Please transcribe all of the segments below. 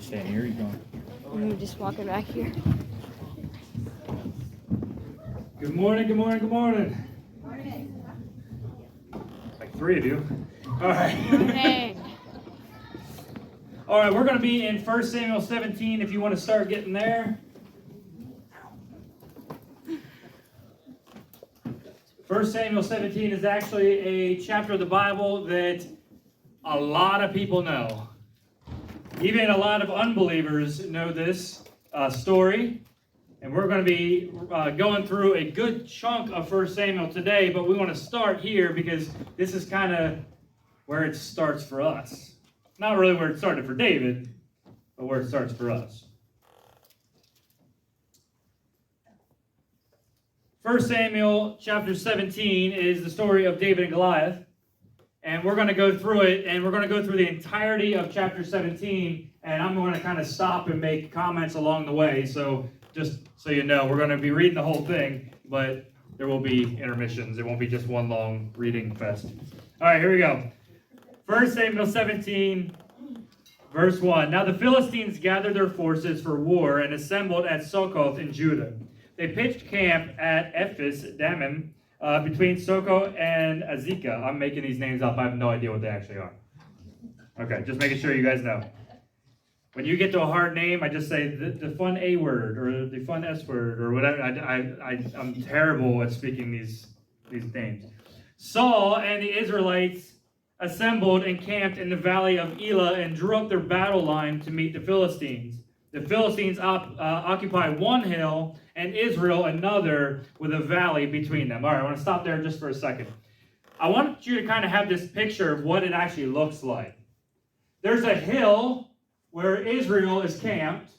Stand here, you going? Let me just walk it back here. Good morning, good morning, good morning. Like three of you. All right. Morning. All right, we're going to be in 1 Samuel 17 if you want to start getting there. 1 Samuel 17 is actually a chapter of the Bible that a lot of people know. Even a lot of unbelievers know this story. And we're going to be going through a good chunk of 1 Samuel today, but we want to start here because this is kind of where it starts for us. Not really where it started for David, but where it starts for us. 1 Samuel chapter 17 is the story of David and Goliath. And we're going to go through it, and we're going to go through the entirety of chapter 17, and I'm going to kind of stop and make comments along the way. So just so you know, we're going to be reading the whole thing, but there will be intermissions. It won't be just one long reading fest. All right, here we go. 1 Samuel 17, verse 1. Now the Philistines gathered their forces for war and assembled at Succoth in Judah. They pitched camp at Ephes-dammim, between Soko and Azekah. I'm making these names up. I have no idea what they actually are. Okay, just making sure you guys know. When you get to a hard name, I just say the fun A word or the fun S word or whatever. I'm terrible at speaking these names. Saul and the Israelites assembled and camped in the valley of Elah and drew up their battle line to meet the Philistines. The Philistines occupy one hill and Israel another with a valley between them. All right, I want to stop there just for a second. I want you to kind of have this picture of what it actually looks like. There's a hill where Israel is camped,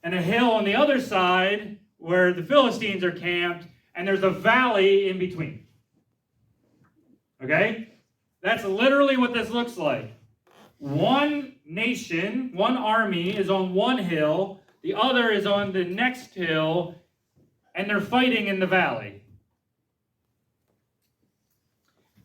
and a hill on the other side where the Philistines are camped, and there's a valley in between. Okay? That's literally what this looks like. One nation, one army is on one hill, the other is on the next hill, and they're fighting in the valley.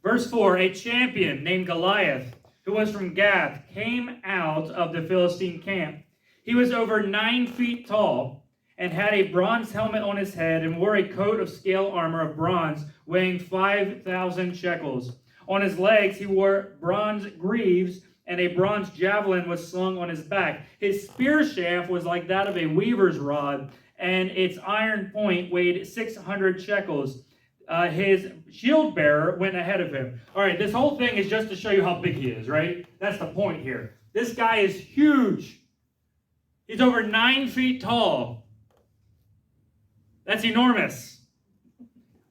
Verse 4, a champion named Goliath, who was from Gath, came out of the Philistine camp. He was over 9 feet tall and had a bronze helmet on his head and wore a coat of scale armor of bronze weighing 5,000 shekels. On his legs he wore bronze greaves, and a bronze javelin was slung on his back. His spear shaft was like that of a weaver's rod, and its iron point weighed 600 shekels. His shield bearer went ahead of him. All right, this whole thing is just to show you how big he is, right? That's the point here. This guy is huge. He's over 9 feet tall. That's enormous.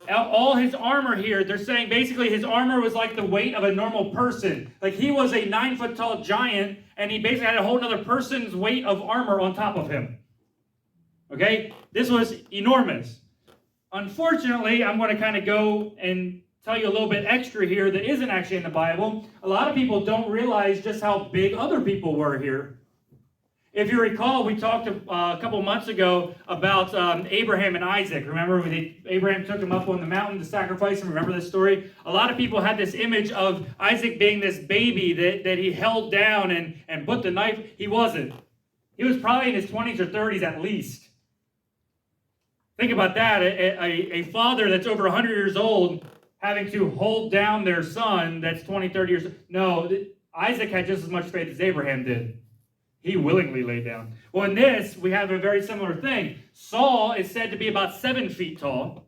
All his armor here, they're saying basically his armor was like the weight of a normal person. Like he was a 9 foot tall giant, and he basically had a whole other person's weight of armor on top of him. Okay? This was enormous. Unfortunately, I'm going to kind of go and tell you a little bit extra here that isn't actually in the Bible. A lot of people don't realize just how big other people were here. If you recall, we talked a couple months ago about Abraham and Isaac. Remember, when Abraham took him up on the mountain to sacrifice him? Remember this story? A lot of people had this image of Isaac being this baby that he held down and put the knife. He wasn't. He was probably in his 20s or 30s at least. Think about that. A father that's over 100 years old having to hold down their son that's 20, 30 years old. No, Isaac had just as much faith as Abraham did. He willingly laid down. Well, in this, we have a very similar thing. Saul is said to be about 7 feet tall.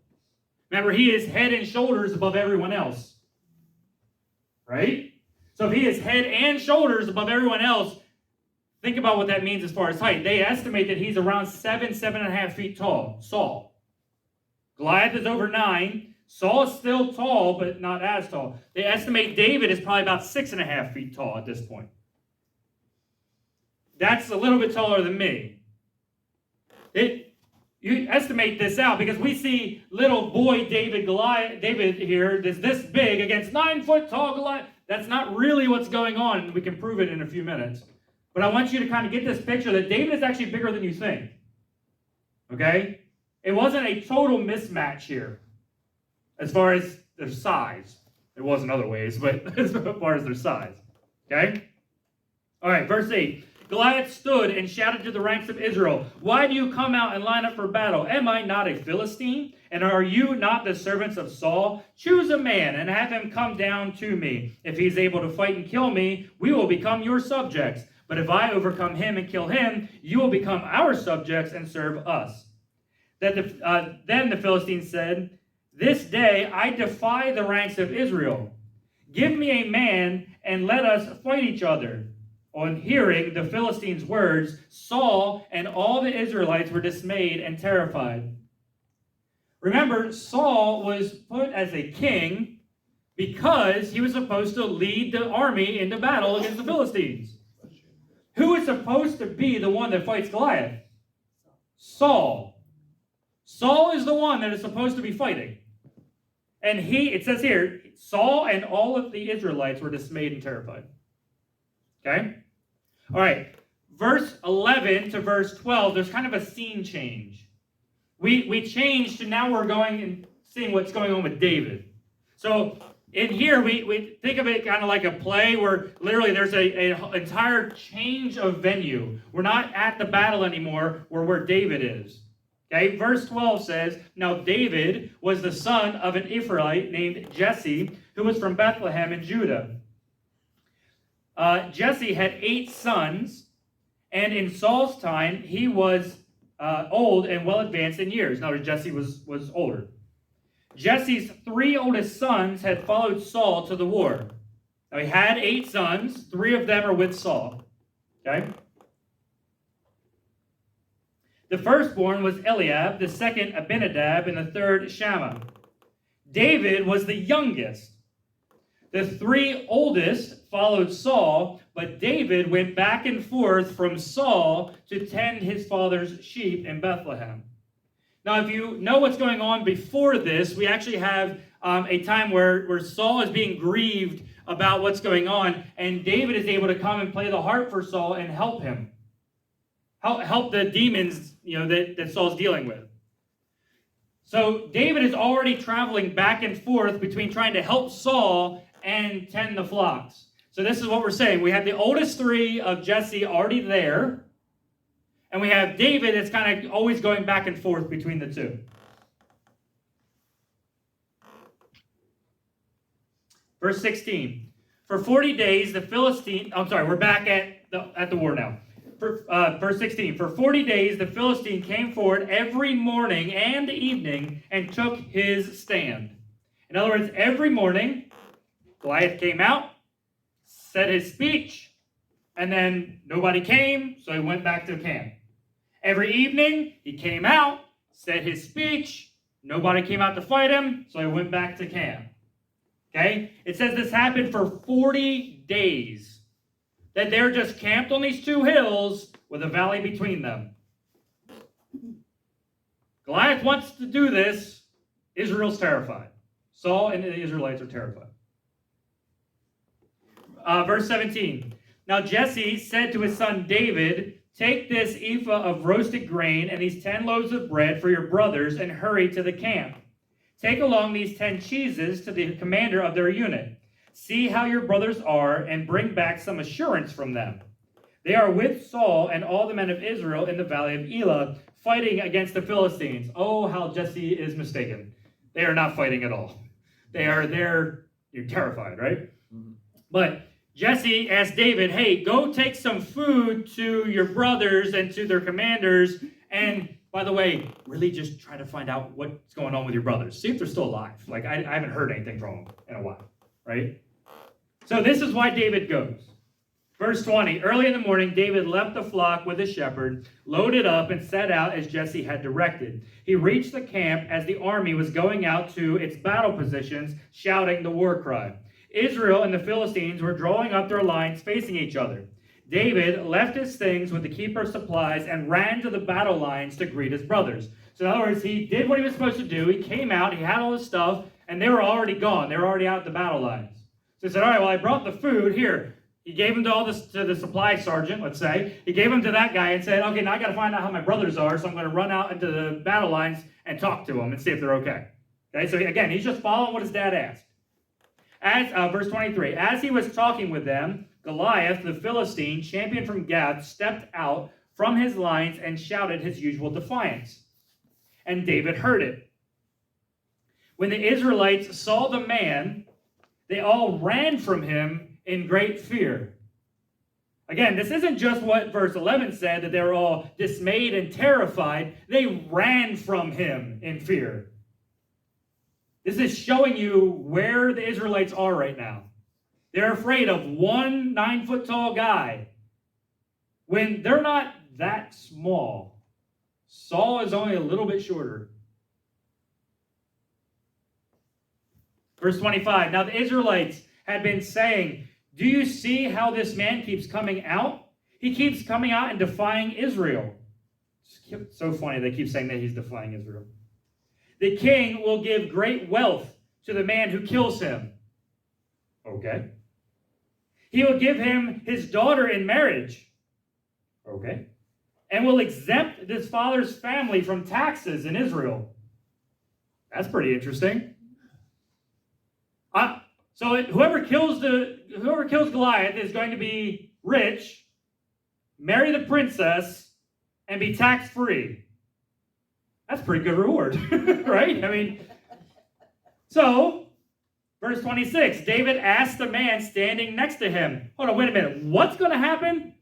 Remember, he is head and shoulders above everyone else. Right? So if he is head and shoulders above everyone else, think about what that means as far as height. They estimate that he's around 7.5 feet tall. Saul. Goliath is over 9. Saul is still tall, but not as tall. They estimate David is probably about 6.5 feet tall at this point. That's a little bit taller than me. You estimate this out because we see little boy David here, this big against 9 foot tall Goliath. That's not really what's going on, and we can prove it in a few minutes. But I want you to kind of get this picture that David is actually bigger than you think. Okay? It wasn't a total mismatch here as far as their size. It was in other ways, but as far as their size. Okay? All right, verse 8. Goliath stood and shouted to the ranks of Israel, "Why do you come out and line up for battle? Am I not a Philistine? And are you not the servants of Saul? Choose a man and have him come down to me. If he is able to fight and kill me, we will become your subjects. But if I overcome him and kill him, you will become our subjects and serve us." Then the Philistines said, "This day I defy the ranks of Israel. Give me a man and let us fight each other." On hearing the Philistines' words, Saul and all the Israelites were dismayed and terrified. Remember, Saul was put as a king because he was supposed to lead the army into battle against the Philistines. Who is supposed to be the one that fights Goliath? Saul. Saul is the one that is supposed to be fighting. And it says here, Saul and all of the Israelites were dismayed and terrified. Okay? All right. Verse 11 to verse 12, there's kind of a scene change. We changed to now we're going and seeing what's going on with David. So in here, we think of it kind of like a play where literally there's an entire change of venue. We're not at the battle anymore. We're where David is. Okay, verse 12 says, "Now David was the son of an Ephraite named Jesse, who was from Bethlehem in Judah. Jesse had 8 sons, and in Saul's time he was old and well advanced in years." Now Jesse was older. Jesse's 3 oldest sons had followed Saul to the war. Now he had 8 sons. 3 of them are with Saul. Okay? The firstborn was Eliab, the second Abinadab, and the third Shammah. David was the youngest. The 3 oldest followed Saul, but David went back and forth from Saul to tend his father's sheep in Bethlehem. Now, if you know what's going on before this, we actually have a time where Saul is being grieved about what's going on, and David is able to come and play the harp for Saul and help him. Help the demons, that Saul's dealing with. So David is already traveling back and forth between trying to help Saul and tend the flocks. So this is what we're saying. We have the oldest 3 of Jesse already there, and we have David that's kind of always going back and forth between the 2. Verse 16. For 40 days the Philistine... we're back at the war now. Verse 16, for 40 days the Philistine came forward every morning and evening and took his stand. In other words, every morning, Goliath came out, said his speech, and then nobody came, so he went back to camp. Every evening, he came out, said his speech, nobody came out to fight him, so he went back to camp. Okay? It says this happened for 40 days. That they're just camped on these 2 hills with a valley between them. Goliath wants to do this. Israel's terrified. Saul and the Israelites are terrified. Verse 17. Now Jesse said to his son David, "Take this ephah of roasted grain and these 10 loaves of bread for your brothers and hurry to the camp. Take along these 10 cheeses to the commander of their unit. See how your brothers are, and bring back some assurance from them. They are with Saul and all the men of Israel in the valley of Elah, fighting against the Philistines." Oh, how Jesse is mistaken. They are not fighting at all. You're terrified, right? Mm-hmm. But Jesse asked David, "Hey, go take some food to your brothers and to their commanders, and by the way, really just try to find out what's going on with your brothers. See if they're still alive. Like, I haven't heard anything from them in a while." Right? So this is why David goes. Verse 20, early in the morning, David left the flock with his shepherd, loaded up, and set out as Jesse had directed. He reached the camp as the army was going out to its battle positions, shouting the war cry. Israel and the Philistines were drawing up their lines facing each other. David left his things with the keeper of supplies and ran to the battle lines to greet his brothers. So in other words, he did what he was supposed to do. He came out, he had all his stuff, and they were already gone. They were already out at the battle lines. So he said, "All right, well, I brought the food here." He gave them to the supply sergeant, let's say. He gave them to that guy and said, "Okay, now I got to find out how my brothers are, so I'm going to run out into the battle lines and talk to them and see if they're okay." Okay, so again, he's just following what his dad asked. Verse 23, as he was talking with them, Goliath, the Philistine, champion from Gath, stepped out from his lines and shouted his usual defiance. And David heard it. When the Israelites saw the man, they all ran from him in great fear. Again, this isn't just what verse 11 said, that they were all dismayed and terrified. They ran from him in fear. This is showing you where the Israelites are right now. They're afraid of one 9-foot-tall guy when they're not that small. Saul is only a little bit shorter. Verse 25, now the Israelites had been saying, do you see how this man keeps coming out? He keeps coming out and defying Israel. It's so funny they keep saying that he's defying Israel. The king will give great wealth to the man who kills him. Okay. He will give him his daughter in marriage. Okay. And will exempt his father's family from taxes in Israel. That's pretty interesting. So whoever kills Goliath is going to be rich, marry the princess, and be tax-free. That's a pretty good reward, right? I mean, so, verse 26, David asked the man standing next to him, hold on, wait a minute, what's going to happen?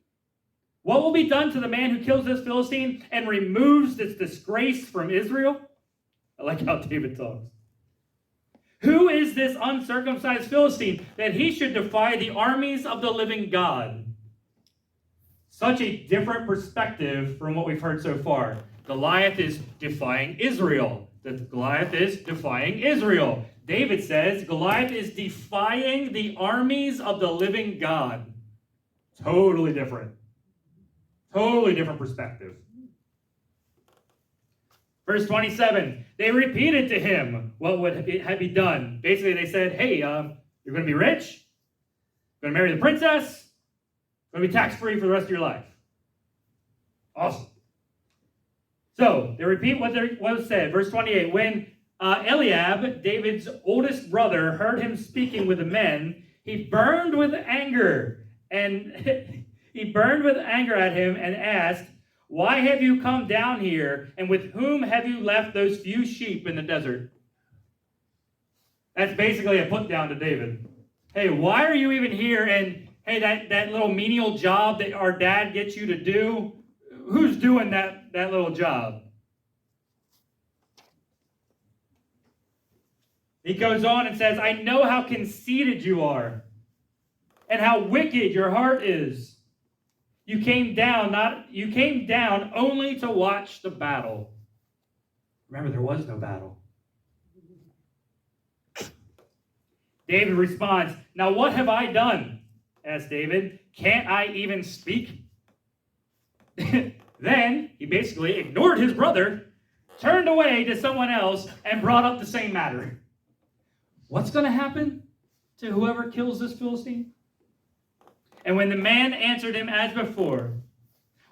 What will be done to the man who kills this Philistine and removes this disgrace from Israel? I like how David talks. Who is this uncircumcised Philistine that he should defy the armies of the living God? Such a different perspective from what we've heard so far. Goliath is defying Israel. Goliath is defying Israel. David says Goliath is defying the armies of the living God. Totally different. Totally different perspective. Verse 27, they repeated to him what would have be done. Basically, they said, hey, you're going to be rich, you're going to marry the princess, you're going to be tax-free for the rest of your life. Awesome. So, they repeat what was said. Verse 28, when Eliab, David's oldest brother, heard him speaking with the men, he burned with anger, and he burned with anger at him and asked, why have you come down here, and with whom have you left those few sheep in the desert? That's basically a put down to David. Hey, why are you even here? And hey, that little menial job that our dad gets you to do, who's doing that little job? He goes on and says, I know how conceited you are, and how wicked your heart is. You came down only to watch the battle. Remember, there was no battle. David responds, now what have I done? Asked David. Can't I even speak? Then he basically ignored his brother, turned away to someone else, and brought up the same matter. What's going to happen to whoever kills this Philistine? And when the man answered him as before,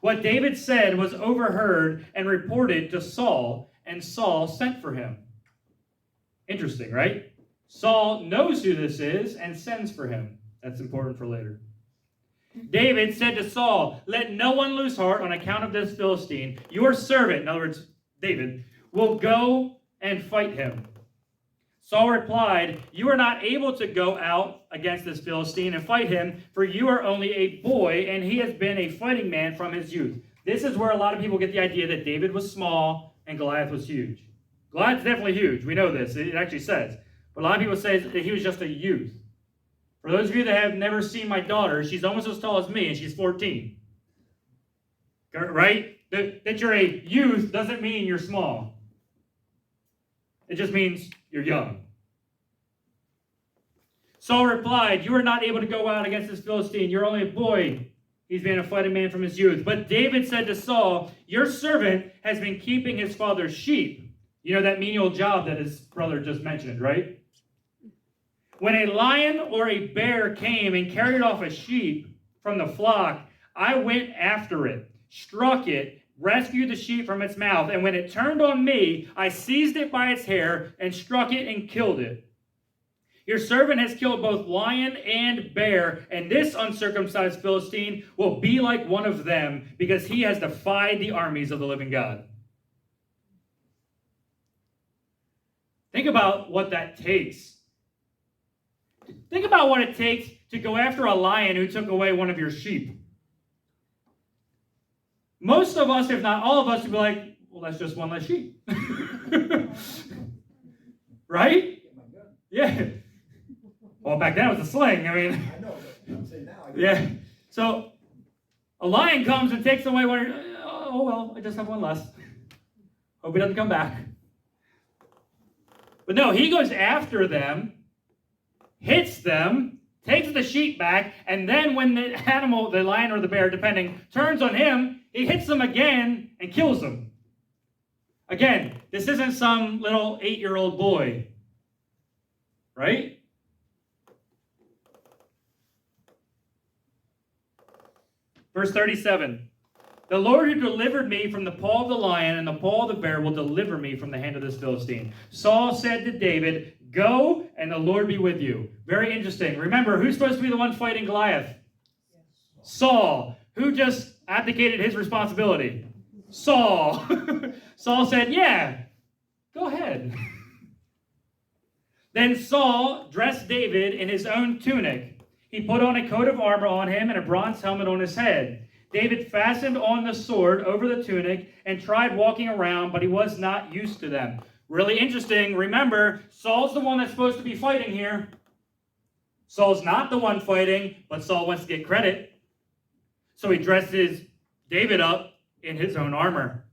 what David said was overheard and reported to Saul, and Saul sent for him. Interesting, right? Saul knows who this is and sends for him. That's important for later. David said to Saul, let no one lose heart on account of this Philistine. Your servant, in other words, David, will go and fight him. Saul replied, you are not able to go out against this Philistine and fight him, for you are only a boy, and he has been a fighting man from his youth. This is where a lot of people get the idea that David was small and Goliath was huge. Goliath's definitely huge. We know this. It actually says. But a lot of people say that he was just a youth. For those of you that have never seen my daughter, she's almost as tall as me, and she's 14. Right? That you're a youth doesn't mean you're small. It just means you're young. Saul replied, you are not able to go out against this Philistine. You're only a boy. He's been a fighting man from his youth. But David said to Saul, your servant has been keeping his father's sheep. You know that menial job that his brother just mentioned, right? When a lion or a bear came and carried off a sheep from the flock, I went after it, struck it, rescued the sheep from its mouth, and when it turned on me, I seized it by its hair and struck it and killed it. Your servant has killed both lion and bear, and this uncircumcised Philistine will be like one of them, because he has defied the armies of the living God. Think about what that takes. Think about what it takes to go after a lion who took away one of your sheep. Most of us, if not all of us, would be like, well, that's just one less sheep. Right? Yeah. Well, back then it was a sling. I mean. I know, but I'm saying now. Yeah. So a lion comes and takes away one. Oh, well, I just have one less. Hope he doesn't come back. But no, he goes after them, hits them, takes the sheep back, and then when the animal, the lion or the bear, depending, turns on him, he hits them again and kills them. Again, this isn't some little 8-year-old boy, right? Verse 37. The Lord who delivered me from the paw of the lion and the paw of the bear will deliver me from the hand of this Philistine. Saul said to David, go, and the Lord be with you. Very interesting. Remember, who's supposed to be the one fighting Goliath? Saul. Who just abdicated his responsibility? Saul. Saul said, yeah, go ahead. Then Saul dressed David in his own tunic. He put on a coat of armor on him and a bronze helmet on his head. David fastened on the sword over the tunic and tried walking around, but he was not used to them. Really interesting. Remember, Saul's the one that's supposed to be fighting here. Saul's not the one fighting, but Saul wants to get credit. So he dresses David up in his own armor.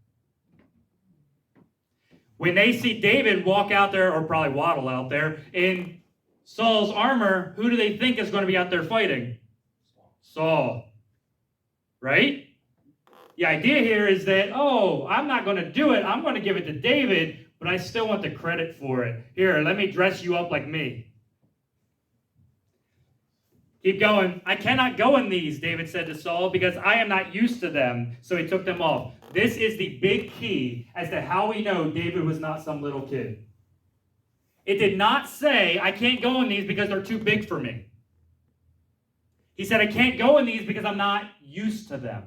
When they see David walk out there, or probably waddle out there, in Saul's armor, who do they think is going to be out there fighting? Saul. Right? The idea here is that, oh, I'm not going to do it. I'm going to give it to David, but I still want the credit for it. Here, let me dress you up like me. Keep going. I cannot go in these, David said to Saul, because I am not used to them. So he took them off. This is the big key as to how we know David was not some little kid. It did not say, I can't go in these because they're too big for me. He said, I can't go in these because I'm not used to them.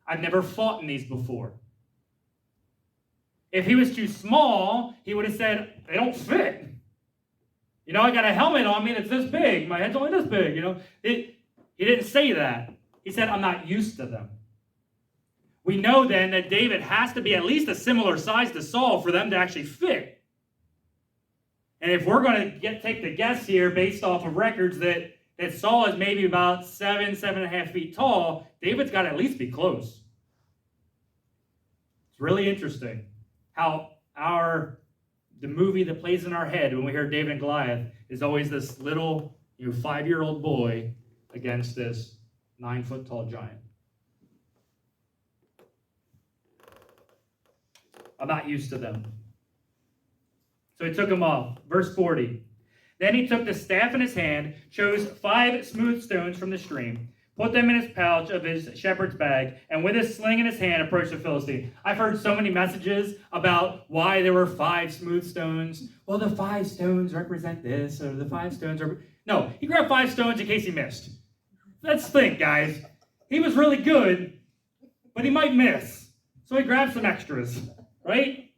I've never fought in these before. If he was too small, he would have said, they don't fit. You know, I got a helmet on me that's this big. My head's only this big, you know. He didn't say that. He said, I'm not used to them. We know then that David has to be at least a similar size to Saul for them to actually fit. And if we're going to take the guess here based off of records that Saul is maybe about 7.5 feet tall, David's got to at least be close. It's really interesting how the movie that plays in our head when we hear David and Goliath is always this little 5-year-old boy against this 9-foot tall giant. I'm not used to them. So he took him off. Verse 40. Then he took the staff in his hand, chose 5 smooth stones from the stream, put them in his pouch of his shepherd's bag, and with his sling in his hand approached the Philistine. I've heard so many messages about why there were 5 smooth stones. Well, the 5 stones represent this, or the 5 stones are... No, he grabbed 5 stones in case he missed. Let's think, guys. He was really good, but he might miss. So he grabbed some extras, right?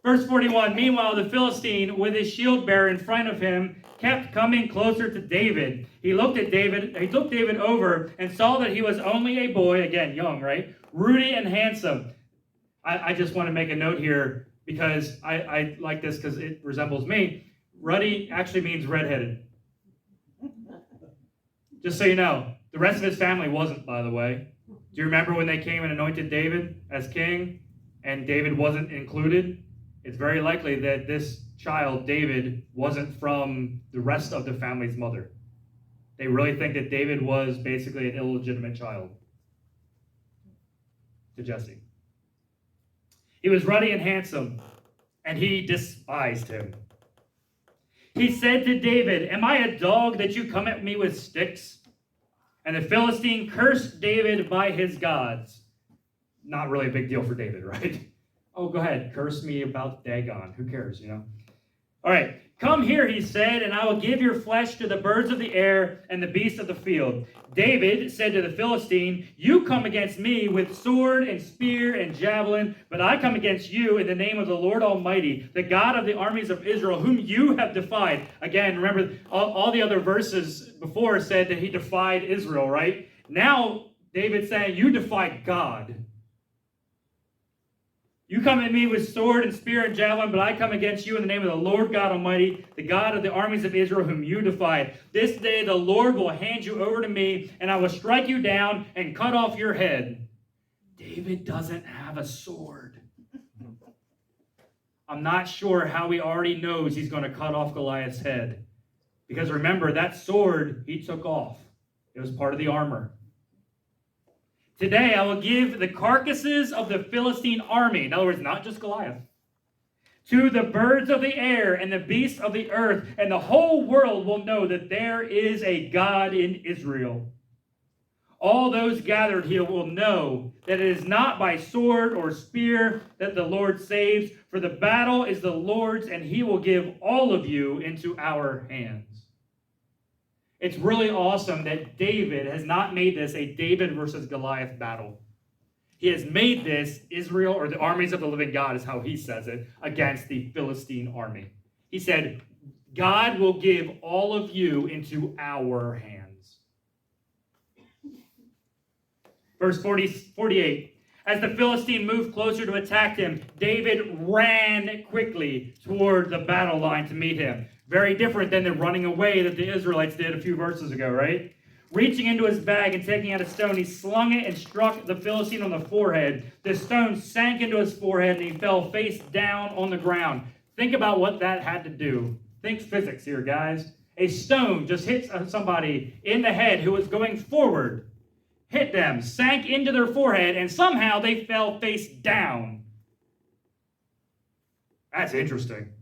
Verse 41, meanwhile, the Philistine, with his shield bearer in front of him, kept coming closer to David. He looked David over and saw that he was only a boy, again, young, right? Ruddy and handsome. I just want to make a note here because I like this because it resembles me. Ruddy actually means redheaded. Just so you know, the rest of his family wasn't, by the way. Do you remember when they came and anointed David as king and David wasn't included? It's very likely that this child, David, wasn't from the rest of the family's mother. They really think that David was basically an illegitimate child to Jesse. He was ruddy and handsome, and he despised him. He said to David, am I a dog that you come at me with sticks? And the Philistine cursed David by his gods. Not really a big deal for David, right? Oh, go ahead. Curse me about Dagon. Who cares, you know? All right. Come here, he said, and I will give your flesh to the birds of the air and the beasts of the field. David said to the Philistine, you come against me with sword and spear and javelin, but I come against you in the name of the Lord Almighty, the God of the armies of Israel, whom you have defied. Again, remember, all the other verses before said that he defied Israel, right? Now, David's saying, you defied God. You come at me with sword and spear and javelin, but I come against you in the name of the Lord God Almighty, the God of the armies of Israel, whom you defied. This day the Lord will hand you over to me, and I will strike you down and cut off your head. David doesn't have a sword. I'm not sure how he already knows he's going to cut off Goliath's head. Because remember, that sword he took off. It was part of the armor. Today, I will give the carcasses of the Philistine army, in other words, not just Goliath, to the birds of the air and the beasts of the earth, and the whole world will know that there is a God in Israel. All those gathered here will know that it is not by sword or spear that the Lord saves, for the battle is the Lord's, and he will give all of you into our hands. It's really awesome that David has not made this a David versus Goliath battle. He has made this Israel, or the armies of the living God is how he says it, against the Philistine army. He said, God will give all of you into our hands. Verse 48. As the Philistine moved closer to attack him, David ran quickly toward the battle line to meet him. Very different than the running away that the Israelites did a few verses ago, right? Reaching into his bag and taking out a stone, he slung it and struck the Philistine on the forehead. The stone sank into his forehead and he fell face down on the ground. Think about what that had to do. Think physics here, guys. A stone just hits somebody in the head who was going forward, hit them, sank into their forehead, and somehow they fell face down. That's interesting.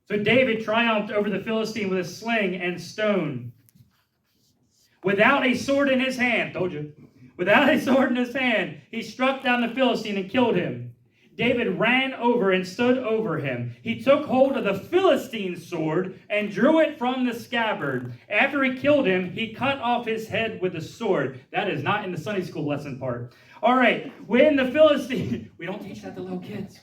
So David triumphed over the Philistine with a sling and stone. Without a sword in his hand, told you, without a sword in his hand, he struck down the Philistine and killed him. David ran over and stood over him. He took hold of the Philistine's sword and drew it from the scabbard. After he killed him, he cut off his head with the sword. That is not in the Sunday school lesson part. All right, when the Philistine, we don't teach that to little kids.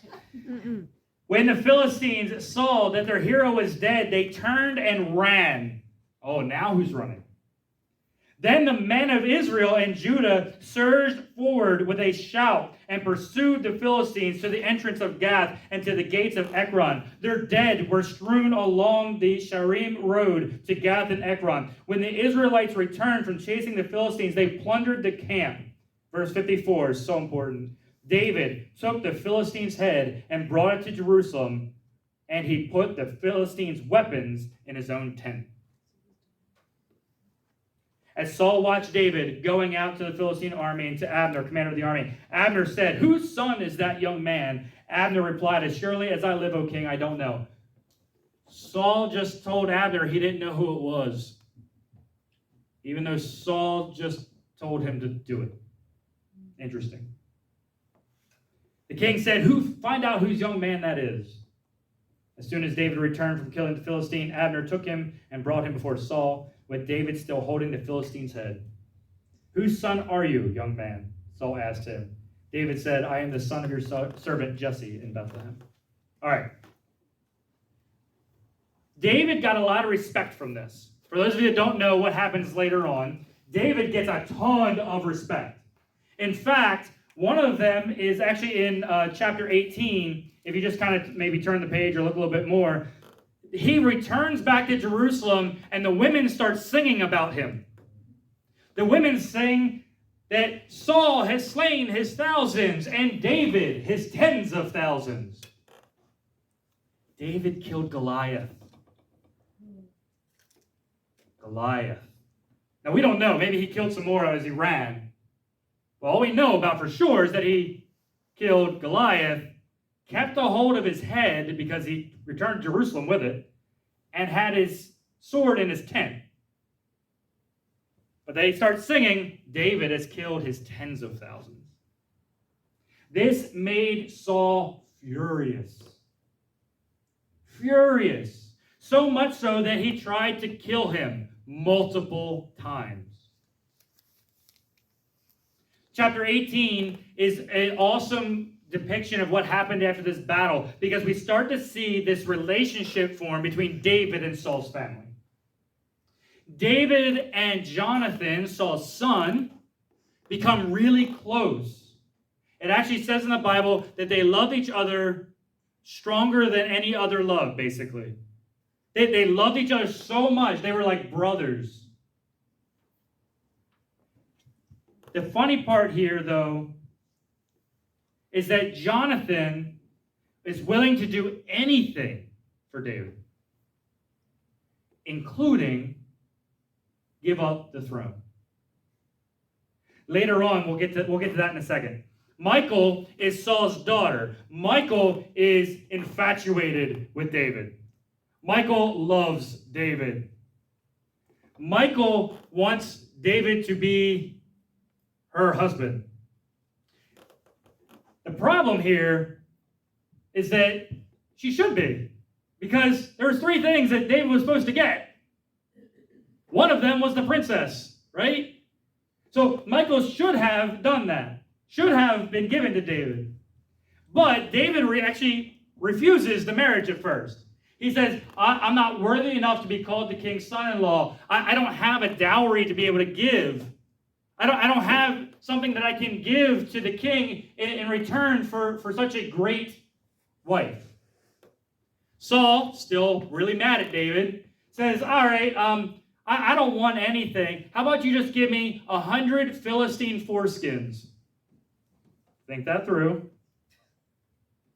When the Philistines saw that their hero was dead, they turned and ran. Oh, now who's running? Then the men of Israel and Judah surged forward with a shout and pursued the Philistines to the entrance of Gath and to the gates of Ekron. Their dead were strewn along the Sharim road to Gath and Ekron. When the Israelites returned from chasing the Philistines, they plundered the camp. Verse 54 is so important. David took the Philistine's head and brought it to Jerusalem, and he put the Philistine's weapons in his own tent. As Saul watched David going out to the Philistine army and to Abner, commander of the army, Abner said, "Whose son is that young man?" Abner replied, "As surely as I live, O king, I don't know." Saul just told Abner he didn't know who it was, even though Saul just told him to do it. Interesting. The king said, "Find out whose young man that is." As soon as David returned from killing the Philistine, Abner took him and brought him before Saul, with David still holding the Philistine's head. "Whose son are you, young man?" Saul asked him. David said, "I am the son of your servant Jesse in Bethlehem." All right. David got a lot of respect from this. For those of you that don't know what happens later on, David gets a ton of respect. In fact, one of them is actually in chapter 18. If you just kind of maybe turn the page or look a little bit more, he returns back to Jerusalem and the women start singing about him. The women sing that Saul has slain his thousands and David his tens of thousands. David killed Goliath. Now we don't know. Maybe he killed some more as he ran. Well, all we know about for sure is that he killed Goliath, kept a hold of his head because he returned to Jerusalem with it, and had his sword in his tent. But they start singing, David has killed his tens of thousands. This made Saul furious. Furious. So much so that he tried to kill him multiple times. Chapter 18 is an awesome depiction of what happened after this battle, because we start to see this relationship form between David and Saul's family. David and Jonathan, Saul's son, become really close. It actually says in the Bible that they loved each other stronger than any other love, basically. They loved each other so much, they were like brothers. The funny part here, though, is that Jonathan is willing to do anything for David, including give up the throne. Later on, we'll get to that in a second. Michal is Saul's daughter. Michal is infatuated with David. Michal loves David. Michal wants David to be her husband. The problem here is that she should be, because there was 3 things that David was supposed to get. One of them was the princess, right? So Michal should have done that, should have been given to David. But David actually refuses the marriage at first. He says, I'm not worthy enough to be called the king's son-in-law. I don't have a dowry to be able to give. I don't have something that I can give to the king in return for such a great wife. Saul, still really mad at David, says, all right, I don't want anything. How about you just give me 100 Philistine foreskins? Think that through.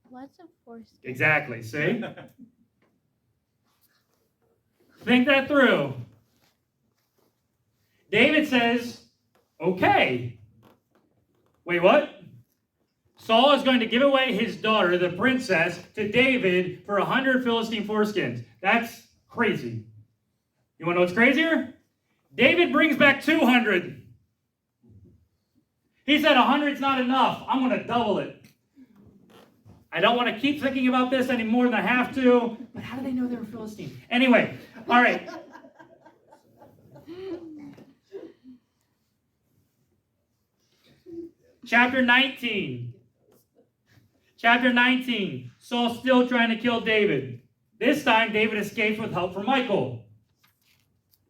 What's a foreskin? Exactly, see? Think that through. David says, okay. Wait, what? Saul is going to give away his daughter, the princess, to David for 100 Philistine foreskins. That's crazy. You want to know what's crazier? David brings back 200. He said 100 is not enough. I'm going to double it. I don't want to keep thinking about this any more than I have to. But how do they know they were Philistine? Anyway, all right. Chapter 19. Chapter 19. Saul's still trying to kill David. This time, David escapes with help from Michal,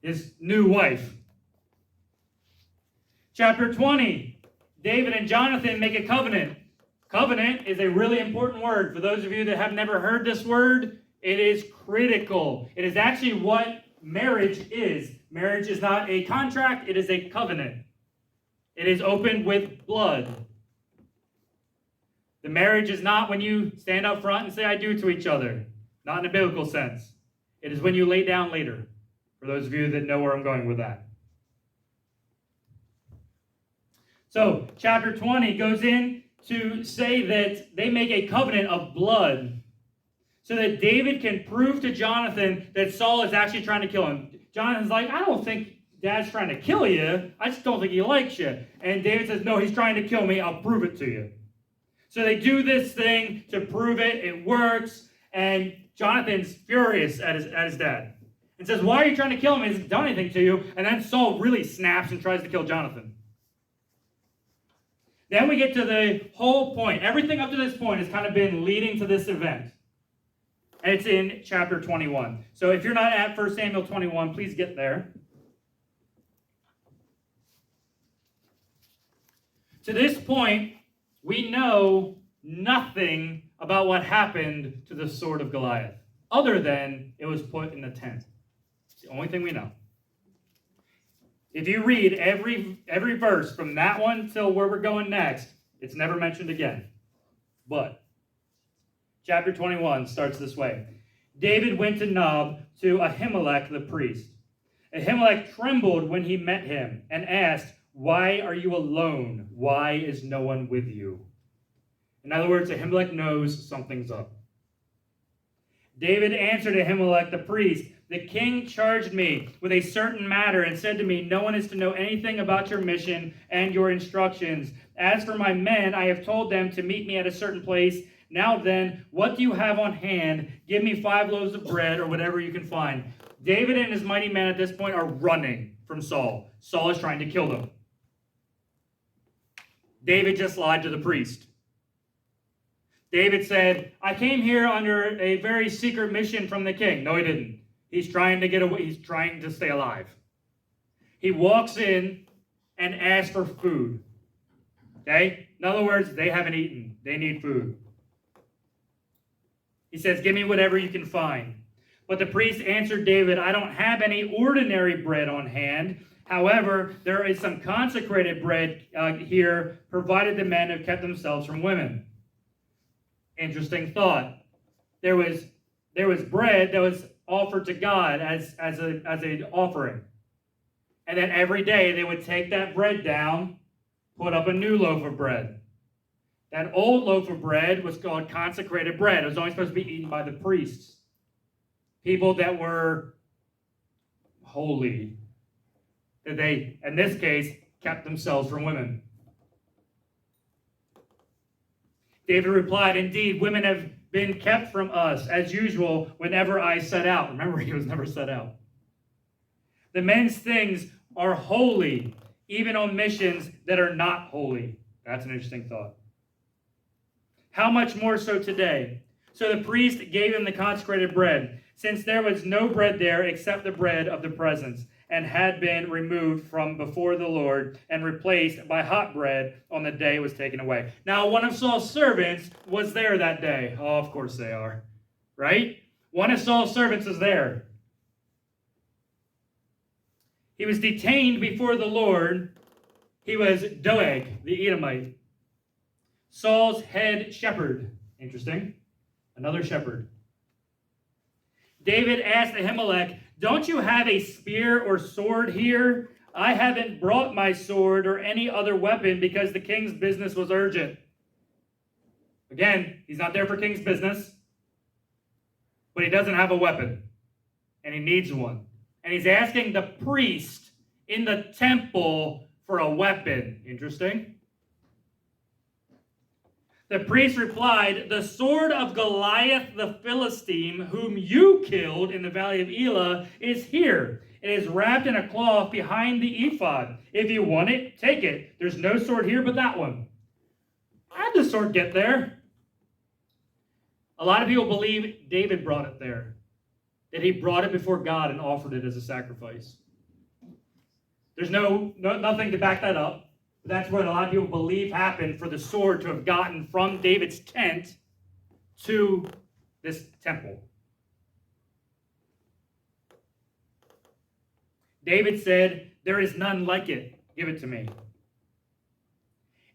his new wife. Chapter 20. David and Jonathan make a covenant. Covenant is a really important word. For those of you that have never heard this word, it is critical. It is actually what marriage is. Marriage is not a contract, it is a covenant. It is opened with blood. The marriage is not when you stand up front and say, I do to each other. Not in a biblical sense. It is when you lay down later. For those of you that know where I'm going with that. So, chapter 20 goes in to say that they make a covenant of blood so that David can prove to Jonathan that Saul is actually trying to kill him. Jonathan's like, I don't think Dad's trying to kill you. I just don't think he likes you. And David says, no, he's trying to kill me. I'll prove it to you. So they do this thing to prove it. It works. And Jonathan's furious at his dad. And says, why are you trying to kill him? He hasn't done anything to you. And then Saul really snaps and tries to kill Jonathan. Then we get to the whole point. Everything up to this point has kind of been leading to this event. And it's in chapter 21. So if you're not at 1 Samuel 21, please get there. To this point, we know nothing about what happened to the Sword of Goliath, other than it was put in the tent. It's the only thing we know. If you read every verse from that one till where we're going next, it's never mentioned again. But chapter 21 starts this way. David went to Nob to Ahimelech the priest. Ahimelech trembled when he met him and asked, why are you alone? Why is no one with you? In other words, Ahimelech knows something's up. David answered Ahimelech the priest, the king charged me with a certain matter and said to me, no one is to know anything about your mission and your instructions. As for my men, I have told them to meet me at a certain place. Now then, what do you have on hand? Give me 5 loaves of bread or whatever you can find. David and his mighty men at this point are running from Saul. Saul is trying to kill them. David just lied to the priest. David said, I came here under a very secret mission from the king. No, he didn't. He's trying to get away. He's trying to stay alive. He walks in and asks for food. Okay? In other words, they haven't eaten. They need food. He says, give me whatever you can find. But the priest answered David, I don't have any ordinary bread on hand. However, there is some consecrated bread here, provided the men have kept themselves from women. Interesting thought. There was bread that was offered to God as an offering. And then every day they would take that bread down, put up a new loaf of bread. That old loaf of bread was called consecrated bread. It was only supposed to be eaten by the priests. People that were holy. That they, in this case, kept themselves from women. David replied, indeed, women have been kept from us, as usual, whenever I set out. Remember, he was never set out. The men's things are holy, even on missions that are not holy. That's an interesting thought. How much more so today? So the priest gave him the consecrated bread, since there was no bread there except the bread of the presence, and had been removed from before the Lord and replaced by hot bread on the day it was taken away. Now, one of Saul's servants was there that day. Oh, of course they are. Right? One of Saul's servants is there. He was detained before the Lord. He was Doeg, the Edomite, Saul's head shepherd. Interesting. Another shepherd. David asked Ahimelech, don't you have a spear or sword here? I haven't brought my sword or any other weapon because the king's business was urgent. Again, he's not there for king's business, but he doesn't have a weapon, and he needs one. And he's asking the priest in the temple for a weapon. Interesting. The priest replied, the sword of Goliath the Philistine, whom you killed in the valley of Elah, is here. It is wrapped in a cloth behind the ephod. If you want it, take it. There's no sword here but that one. How did the sword get there? A lot of people believe David brought it there, that he brought it before God and offered it as a sacrifice. There's nothing to back that up. That's what a lot of people believe happened for the sword to have gotten from David's tent to this temple. David said, there is none like it. Give it to me.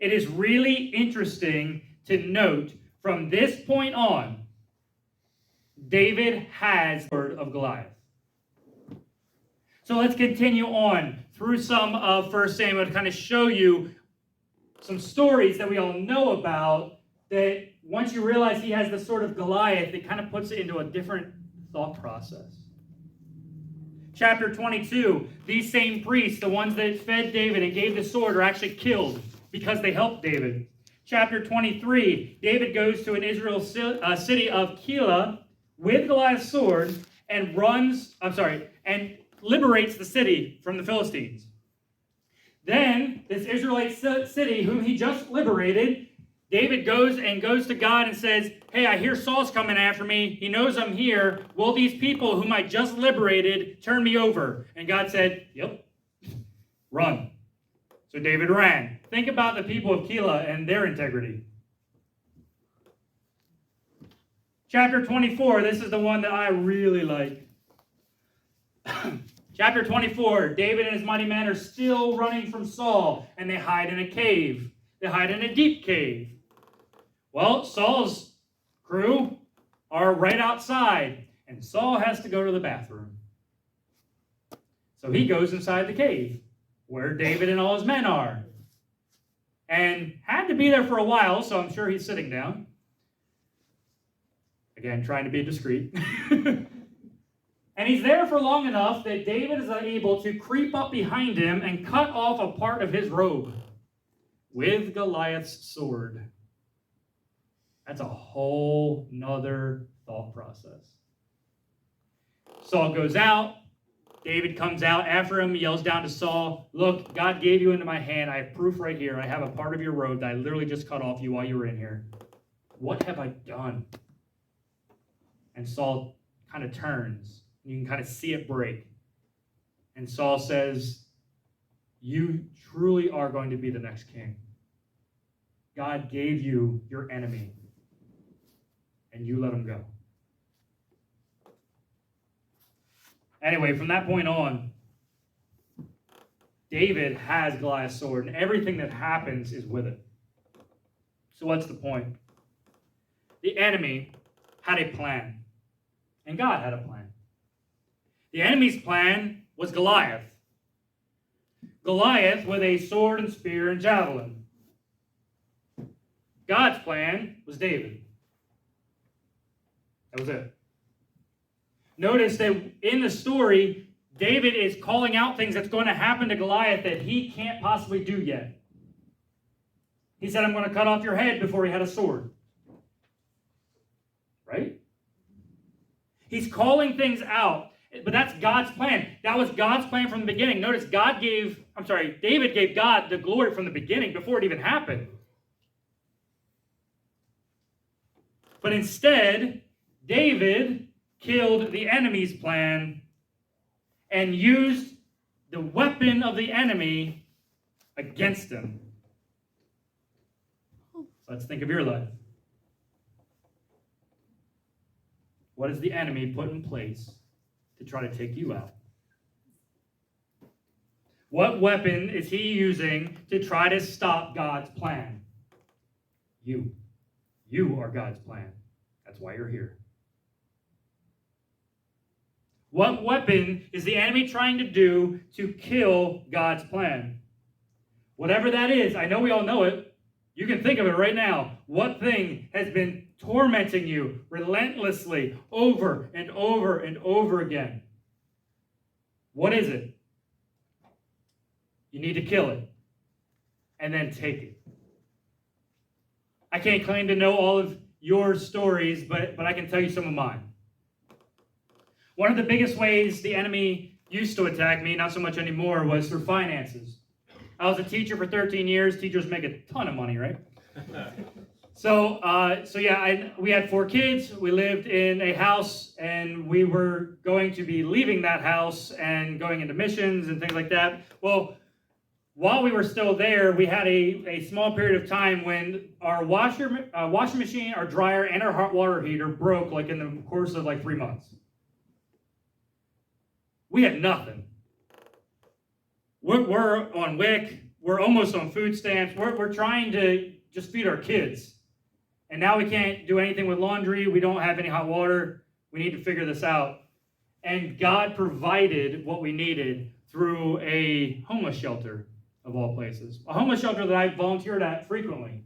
It is really interesting to note from this point on, David has the Sword of Goliath. So let's continue on through some of 1 Samuel to kind of show you some stories that we all know about, that once you realize he has the Sword of Goliath, it kind of puts it into a different thought process. Chapter 22, these same priests, the ones that fed David and gave the sword, are actually killed because they helped David. Chapter 23, David goes to an Israel city of Keilah with Goliath's sword and and liberates the city from the Philistines. Then, this Israelite city, whom he just liberated, David goes to God and says, hey, I hear Saul's coming after me. He knows I'm here. Will these people whom I just liberated turn me over? And God said, yep, run. So David ran. Think about the people of Keilah and their integrity. Chapter 24, this is the one that I really like. Chapter 24, David and his mighty men are still running from Saul, and they hide in a cave. They hide in a deep cave. Well, Saul's crew are right outside, and Saul has to go to the bathroom. So he goes inside the cave, where David and all his men are. And had to be there for a while, so I'm sure he's sitting down. Again, trying to be discreet. And he's there for long enough that David is able to creep up behind him and cut off a part of his robe with Goliath's sword. That's a whole nother thought process. Saul goes out. David comes out after him, yells down to Saul, look, God gave you into my hand. I have proof right here. I have a part of your robe that I literally just cut off you while you were in here. What have I done? And Saul kind of turns. You can kind of see it break. And Saul says, you truly are going to be the next king. God gave you your enemy, and you let him go. Anyway, from that point on, David has Goliath's sword, and everything that happens is with it. So what's the point? The enemy had a plan, and God had a plan. The enemy's plan was Goliath. Goliath with a sword and spear and javelin. God's plan was David. That was it. Notice that in the story, David is calling out things that's going to happen to Goliath that he can't possibly do yet. He said, I'm going to cut off your head before he had a sword. Right? He's calling things out, but that's God's plan. That was God's plan from the beginning. Notice David gave God the glory from the beginning before it even happened. But instead, David killed the enemy's plan and used the weapon of the enemy against him. So let's think of your life. What does the enemy put in place to try to take you out? What weapon is he using to try to stop God's plan? You. You are God's plan. That's why you're here. What weapon is the enemy trying to do to kill God's plan? Whatever that is, I know we all know it. You can think of it right now. What thing has been tormenting you relentlessly over and over and over again? What is it? You need to kill it and then take it. I can't claim to know all of your stories, but I can tell you some of mine. One of the biggest ways the enemy used to attack me, not so much anymore, was through finances. I was a teacher for 13 years. Teachers make a ton of money, right? We had 4 kids. We lived in a house, and we were going to be leaving that house and going into missions and things like that. Well, while we were still there, we had a small period of time when our washing machine, our dryer, and our hot water heater broke like in the course of like 3 months. We had nothing. We're on WIC. We're almost on food stamps. We're trying to just feed our kids. And now we can't do anything with laundry. We don't have any hot water. We need to figure this out. And God provided what we needed through a homeless shelter, of all places. A homeless shelter that I volunteered at frequently.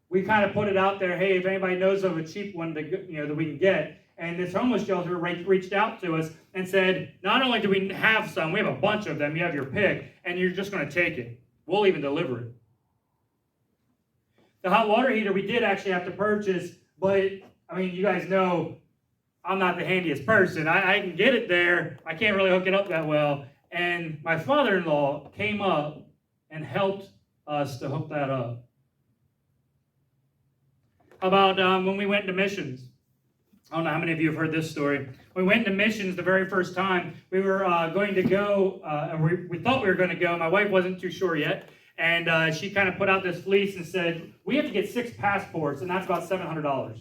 We kind of put it out there, hey, if anybody knows of a cheap one that we can get. And this homeless shelter reached out to us and said, not only do we have some, we have a bunch of them, you have your pick, and you're just going to take it. We'll even deliver it. The hot water heater we did actually have to purchase, but, you guys know I'm not the handiest person. I can get it there. I can't really hook it up that well. And my father-in-law came up and helped us to hook that up. How about when we went to missions? I don't know how many of you have heard this story. We went to missions the very first time. We were going to go, we thought we were going to go. My wife wasn't too sure yet. And she kind of put out this fleece and said, we have to get 6 passports, and that's about $700.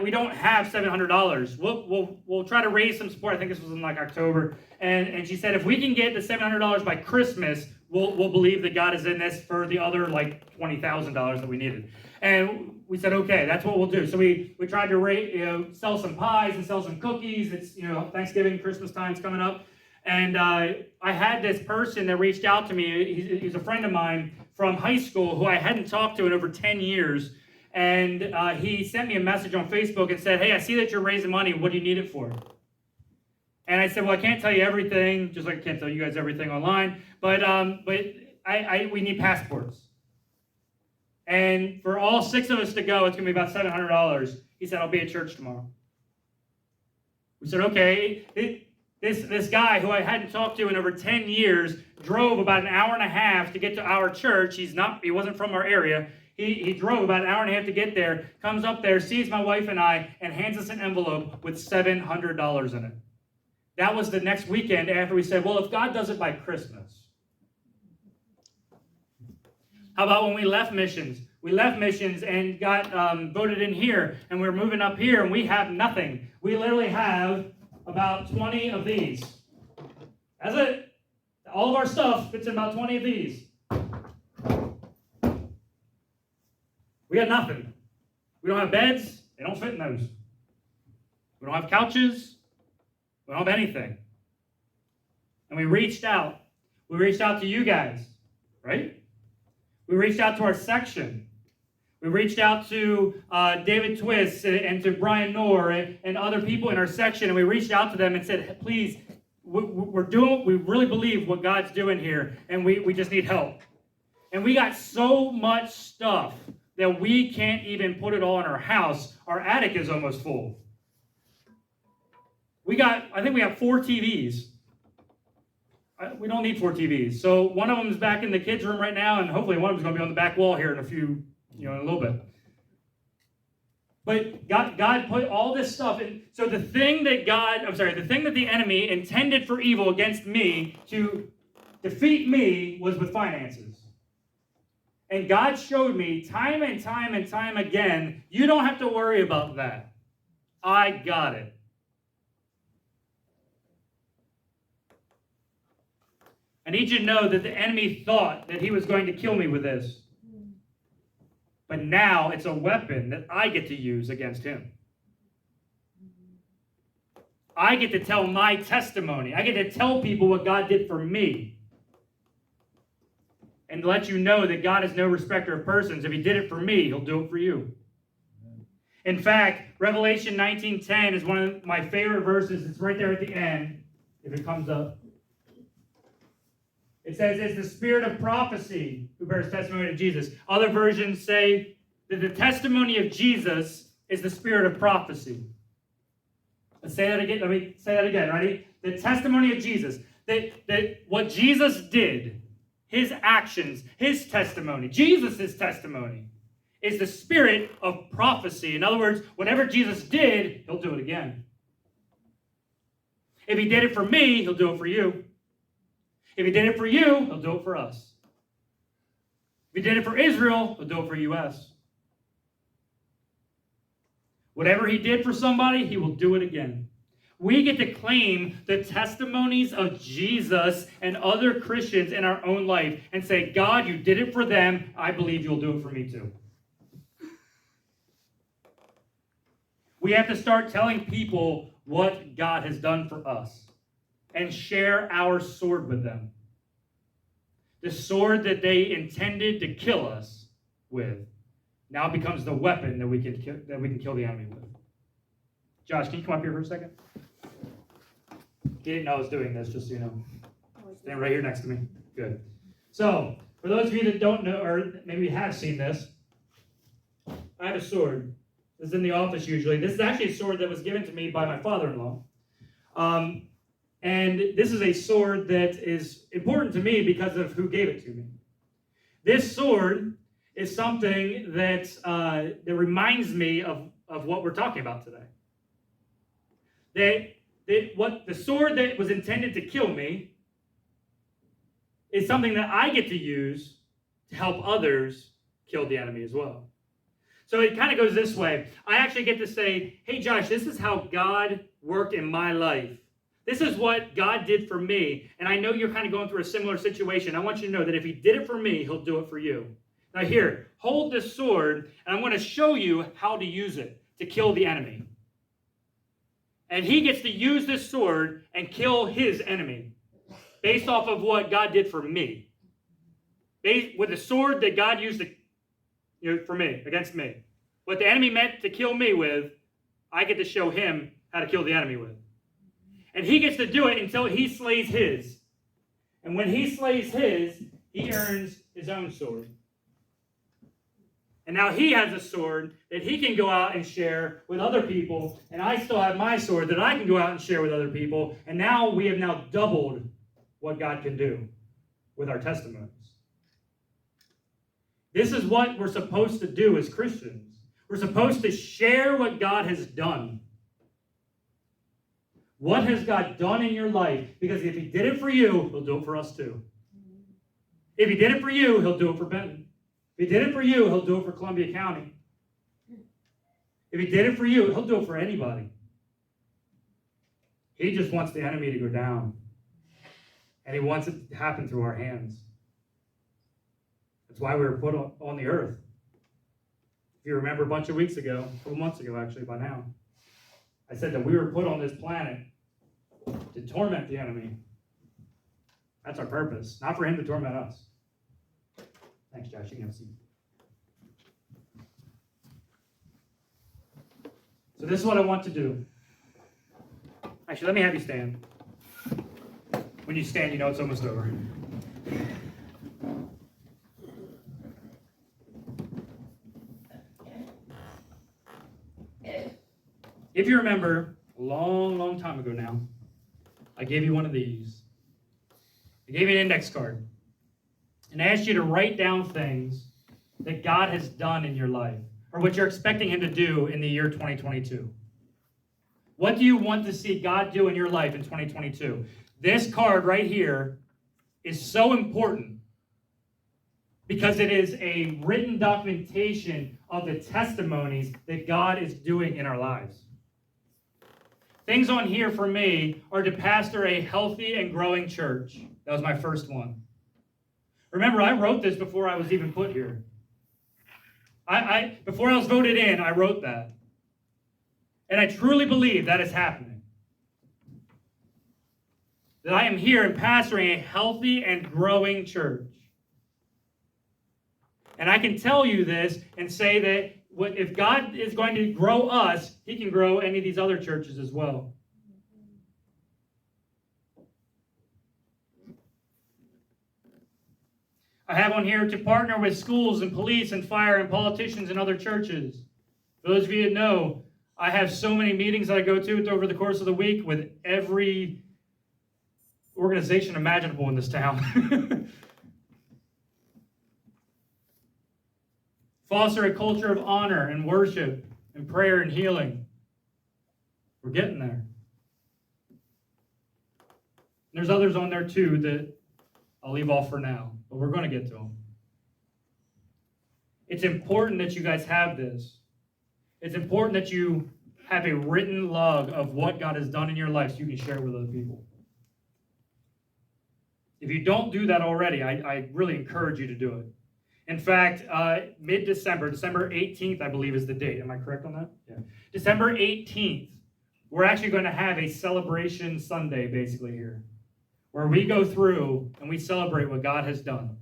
We don't have $700. We'll try to raise some support. I think this was in like October. And she said, if we can get the $700 by Christmas, we'll believe that God is in this for the other like $20,000 that we needed. And we said, okay, that's what we'll do. So we tried to sell some pies and sell some cookies. It's Thanksgiving, Christmas time's coming up. And I had this person that reached out to me. He's a friend of mine from high school who I hadn't talked to in over 10 years. And he sent me a message on Facebook and said, hey, I see that you're raising money. What do you need it for? And I said, well, I can't tell you everything, just like I can't tell you guys everything online. But we need passports. And for all 6 of us to go, it's going to be about $700. He said, I'll be at church tomorrow. We said, okay. This guy who I hadn't talked to in over 10 years drove about an hour and a half to get to our church. He wasn't from our area. He drove about an hour and a half to get there, comes up there, sees my wife and I, and hands us an envelope with $700 in it. That was the next weekend after we said, well, if God does it by Christmas. How about when we left missions? We left missions and got voted in here, and we're moving up here, and we have nothing. We literally have about 20 of these. That's it. All of our stuff fits in about 20 of these. We got nothing. We don't have beds. They don't fit in those. We don't have couches. We don't have anything. And we reached out. We reached out to you guys, right? We reached out to our section. We reached out to David Twist and to Brian Knorr and other people in our section, and we reached out to them and said, please, we really believe what God's doing here, and we just need help. And we got so much stuff that we can't even put it all in our house. Our attic is almost full. I think we have 4 TVs. We don't need 4 TVs. So one of them is back in the kids' room right now, and hopefully one of them is going to be on the back wall here in in a little bit. But God put all this stuff in. So the thing that the enemy intended for evil against me to defeat me was with finances. And God showed me time and time and time again, you don't have to worry about that. I got it. I need you to know that the enemy thought that he was going to kill me with this. But now it's a weapon that I get to use against him. I get to tell my testimony. I get to tell people what God did for me. And let you know that God is no respecter of persons. If he did it for me, he'll do it for you. In fact, Revelation 19:10 is one of my favorite verses. It's right there at the end, if it comes up. It says, it's the spirit of prophecy who bears testimony to Jesus. Other versions say that the testimony of Jesus is the spirit of prophecy. Let's say that again. Let me say that again. Ready? The testimony of Jesus. That what Jesus did, his actions, his testimony, Jesus' testimony, is the spirit of prophecy. In other words, whatever Jesus did, he'll do it again. If he did it for me, he'll do it for you. If he did it for you, he'll do it for us. If he did it for Israel, he'll do it for U.S. Whatever he did for somebody, he will do it again. We get to claim the testimonies of Jesus and other Christians in our own life and say, God, you did it for them. I believe you'll do it for me too. We have to start telling people what God has done for us and share our sword with them. The sword that they intended to kill us with now becomes the weapon that we can kill the enemy with. Josh, can you come up here for a second? He didn't know I was doing this, just so you know. Stand right here next to me. Good. So, for those of you that don't know, or maybe have seen this, I have a sword. This is in the office usually. This is actually a sword that was given to me by my father-in-law. And this is a sword that is important to me because of who gave it to me. This sword is something that reminds me of what we're talking about today. What the sword that was intended to kill me is something that I get to use to help others kill the enemy as well. So it kind of goes this way. I actually get to say, hey, Josh, this is how God worked in my life. This is what God did for me. And I know you're kind of going through a similar situation. I want you to know that if he did it for me, he'll do it for you. Now here, hold this sword, and I'm going to show you how to use it to kill the enemy. And he gets to use this sword and kill his enemy based off of what God did for me. With the sword that God used for me, against me. What the enemy meant to kill me with, I get to show him how to kill the enemy with. And he gets to do it until he slays his. And when he slays his, he earns his own sword. And now he has a sword that he can go out and share with other people. And I still have my sword that I can go out and share with other people. And now we have now doubled what God can do with our testimonies. This is what we're supposed to do as Christians. We're supposed to share what God has done. What has God done in your life? Because if he did it for you, he'll do it for us too. If he did it for you, he'll do it for Benton. If he did it for you, he'll do it for Columbia County. If he did it for you, he'll do it for anybody. He just wants the enemy to go down. And he wants it to happen through our hands. That's why we were put on the earth. If you remember a bunch of weeks ago, a couple months ago actually by now, I said that we were put on this planet to torment the enemy. That's our purpose, not for him to torment us. Thanks, Josh. You can have a seat. So this is what I want to do. Actually, let me have you stand. When you stand, you know it's almost over. If you remember, a long, long time ago now, I gave you one of these. I gave you an index card. And I asked you to write down things that God has done in your life, or what you're expecting him to do in the year 2022. What do you want to see God do in your life in 2022? This card right here is so important because it is a written documentation of the testimonies that God is doing in our lives. Things on here for me are to pastor a healthy and growing church. That was my first one. Remember, I wrote this before I was even put here. Before I was voted in, I wrote that. And I truly believe that is happening. That I am here and pastoring a healthy and growing church. And I can tell you this and say that if God is going to grow us, he can grow any of these other churches as well. I have on here to partner with schools and police and fire and politicians and other churches. For those of you that know, I have so many meetings that I go to over the course of the week with every organization imaginable in this town. Foster a culture of honor and worship and prayer and healing. We're getting there. There's others on there too that I'll leave off for now, but we're going to get to them. It's important that you guys have this. It's important that you have a written log of what God has done in your life so you can share it with other people. If you don't do that already, I really encourage you to do it. In fact, mid-December, December 18th, I believe is the date. Am I correct on that? Yeah. December 18th, we're actually going to have a celebration Sunday, basically, here, where we go through and we celebrate what God has done.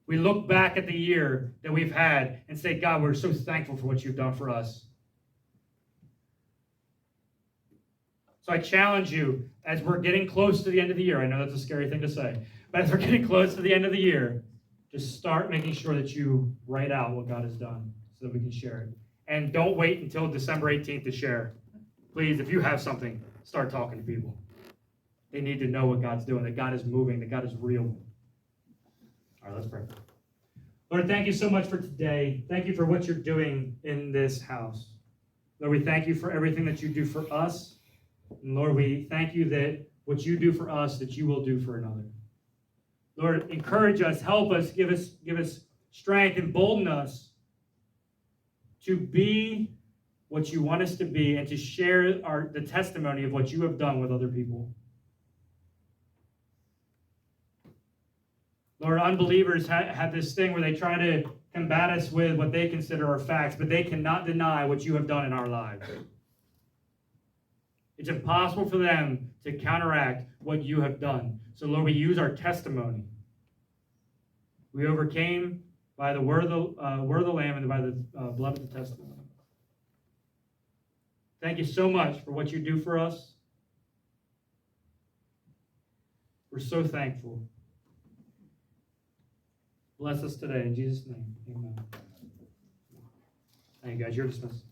We look back at the year that we've had and say, God, we're so thankful for what you've done for us. So I challenge you, as we're getting close to the end of the year, I know that's a scary thing to say, but as we're getting close to the end of the year, just start making sure that you write out what God has done so that we can share it. And don't wait until December 18th to share. Please, if you have something, start talking to people. They need to know what God's doing, that God is moving, that God is real. All right, let's pray. Lord, thank you so much for today. Thank you for what you're doing in this house. Lord, we thank you for everything that you do for us. And Lord, we thank you that what you do for us, that you will do for another. Lord, encourage us, help us, give us strength, embolden us to be what you want us to be and to share the testimony of what you have done with other people. Lord, unbelievers have this thing where they try to combat us with what they consider are facts, but they cannot deny what you have done in our lives. It's impossible for them to counteract what you have done. So, Lord, we use our testimony. We overcame by the word of the Lamb and by the blood of the testimony. Thank you so much for what you do for us. We're so thankful. Bless us today. In Jesus' name, amen. Hey, guys, you're dismissed.